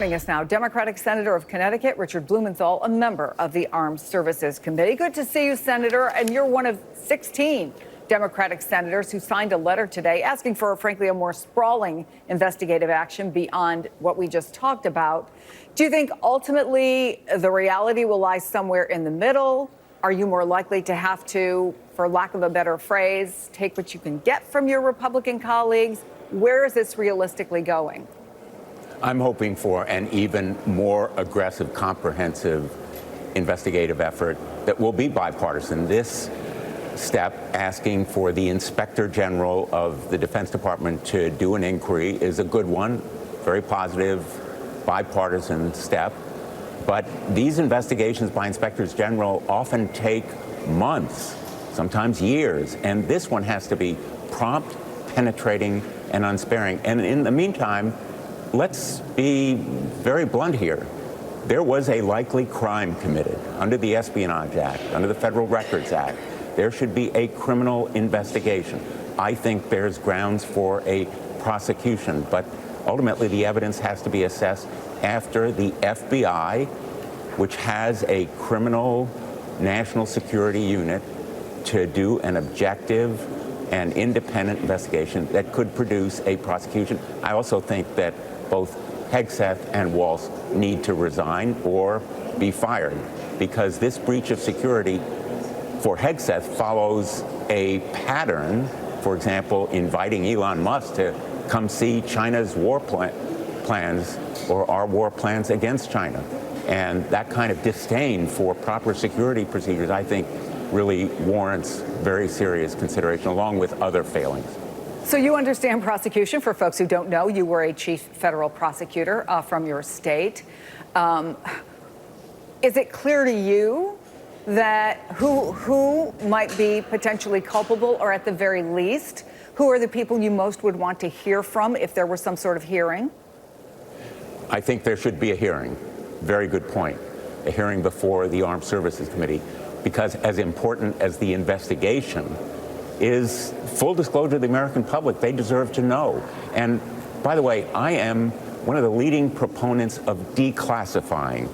Joining us now, Democratic Senator of Connecticut, Richard Blumenthal, a member of the Armed Services Committee. Good to see you, Senator. And you're one of 16 Democratic senators who signed a letter today asking for, frankly, a more sprawling investigative action beyond what we just talked about. Do you think ultimately the reality will lie somewhere in the middle? Are you more likely to have to, for lack of a better phrase, take what you can get from your Republican colleagues? Where is this realistically going? I'm hoping for an even more aggressive, comprehensive investigative effort that will be bipartisan. This step, asking for the Inspector General of the Defense Department to do an inquiry, is a good one, very positive, bipartisan step. But these investigations by inspectors general often take months, sometimes years, and this one has to be prompt, penetrating, and unsparing. And in the meantime, let's be very blunt here. There was a likely crime committed under the Espionage Act, under the Federal Records Act. There should be a criminal investigation. I think there's grounds for a prosecution, but ultimately the evidence has to be assessed after the FBI, which has a criminal national security unit, to do an objective and independent investigation that could produce a prosecution. I also think that both Hegseth and Walz need to resign or be fired, because this breach of security for Hegseth follows a pattern, for example, inviting Elon Musk to come see China's war plans or our war plans against China. And that kind of disdain for proper security procedures, I think, really warrants very serious consideration, along with other failings. So you understand prosecution. For folks who don't know, you were a chief federal prosecutor from your state. Is it clear to you that who might be potentially culpable, or at the very least, who are the people you most would want to hear from if there were some sort of hearing? I think there should be a hearing. Very good point. A hearing before the Armed Services Committee, because as important as the investigation is, full disclosure to the American public. They deserve to know. And by the way, I am one of the leading proponents of declassifying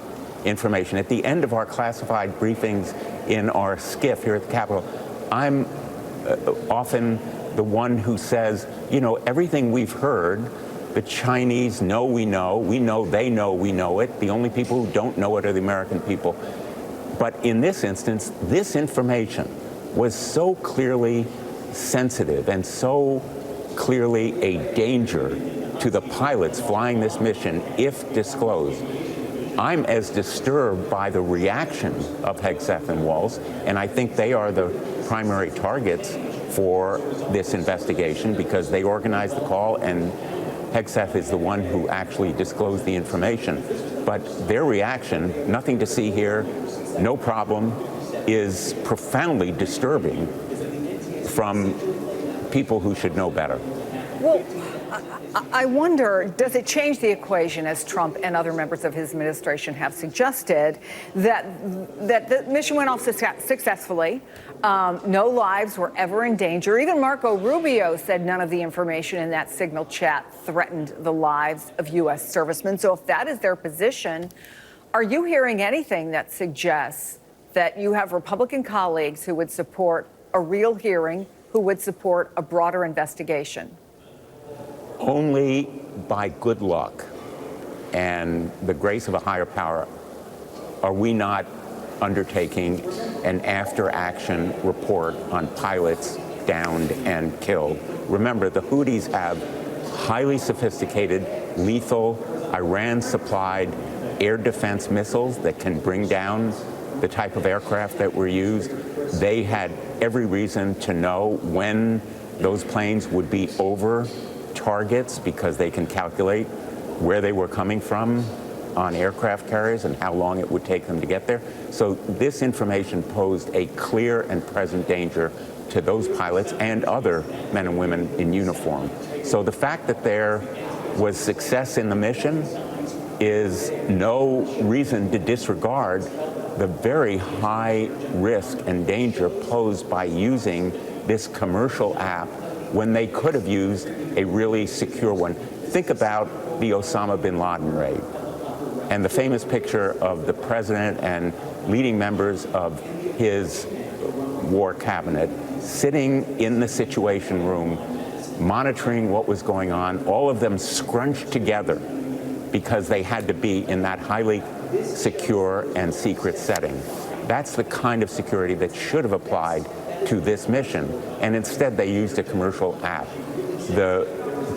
information. At the end of our classified briefings in our SCIF here at the Capitol, I'm often the one who says, you know, everything we've heard, the Chinese know, we know they know, we know it. The only people who don't know it are the American people. But in this instance, this information was so clearly sensitive and so clearly a danger to the pilots flying this mission if disclosed. I'm as disturbed by the reaction of Hegseth and Walz, and I think they are the primary targets for this investigation because they organized the call and Hegseth is the one who actually disclosed the information. But their reaction, nothing to see here, no problem, is profoundly disturbing from people who should know better. Well, I wonder, does it change the equation, as Trump and other members of his administration have suggested, that the mission went off successfully, no lives were ever in danger. Even Marco Rubio said none of the information in that signal chat threatened the lives of U.S. servicemen. So if that is their position, are you hearing anything that suggests that you have Republican colleagues who would support a real hearing, who would support a broader investigation? Only by good luck and the grace of a higher power are we not undertaking an after-action report on pilots downed and killed. Remember, the Houthis have highly sophisticated, lethal, Iran-supplied air defense missiles that can bring down the type of aircraft that were used. They had every reason to know when those planes would be over targets because they can calculate where they were coming from on aircraft carriers and how long it would take them to get there. So this information posed a clear and present danger to those pilots and other men and women in uniform. So the fact that there was success in the mission is no reason to disregard the very high risk and danger posed by using this commercial app when they could have used a really secure one. Think about the Osama bin Laden raid. And the famous picture of the president and leading members of his war cabinet sitting in the Situation Room, monitoring what was going on, all of them scrunched together because they had to be in that highly secure and secret setting. That's the kind of security that should have applied to this mission, and instead they used a commercial app. The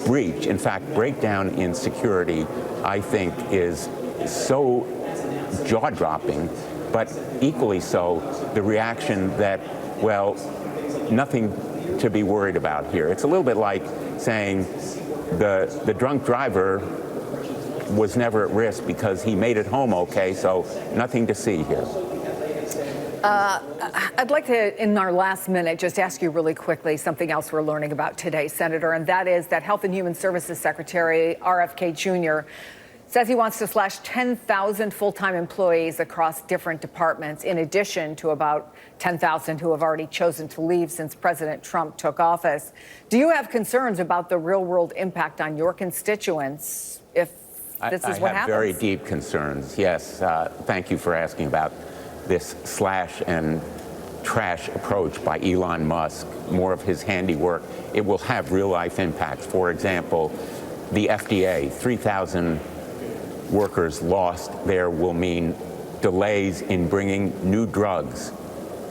breach, in fact, breakdown in security, I think is so jaw-dropping, but equally so the reaction that, well, nothing to be worried about here. It's a little bit like saying the drunk driver was never at risk because he made it home okay, so nothing to see here. I'd like to, in our last minute, just ask you really quickly something else we're learning about today, Senator, and that is that Health and Human Services Secretary RFK Jr. says he wants to slash 10,000 full-time employees across different departments, in addition to about 10,000 who have already chosen to leave since President Trump took office. Do you have concerns about the real-world impact on your constituents if this is what happens? I have very deep concerns, yes. Thank you for asking about this slash and trash approach by Elon Musk, more of his handiwork. It will have real-life impacts. For example, the FDA, 3,000 workers lost there will mean delays in bringing new drugs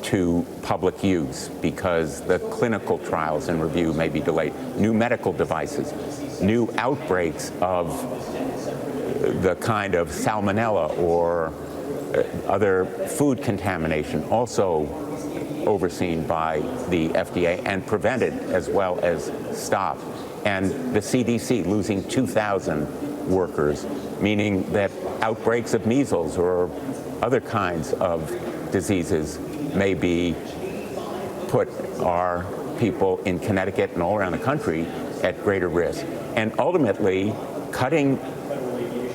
to public use because the clinical trials and review may be delayed. New medical devices, new outbreaks of the kind of salmonella or other food contamination, also overseen by the FDA and prevented as well as stopped. And the CDC losing 2,000 workers, meaning that outbreaks of measles or other kinds of diseases may be put our people in Connecticut and all around the country at greater risk. And ultimately, cutting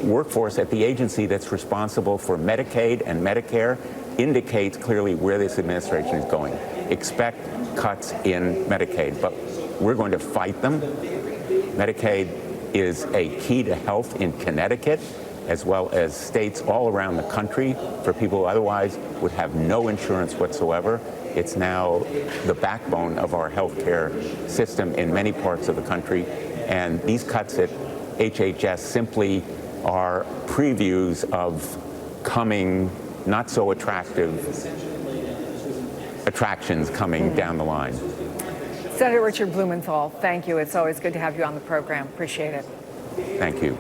workforce at the agency that's responsible for Medicaid and Medicare indicates clearly where this administration is going. Expect cuts in Medicaid, but we're going to fight them. Medicaid is a key to health in Connecticut, as well as states all around the country for people who otherwise would have no insurance whatsoever. It's now the backbone of our healthcare system in many parts of the country, and these cuts at HHS simply are previews of coming not so attractive attractions coming down the line. Senator Richard Blumenthal, thank you. It's always good to have you on the program. Appreciate it. Thank you.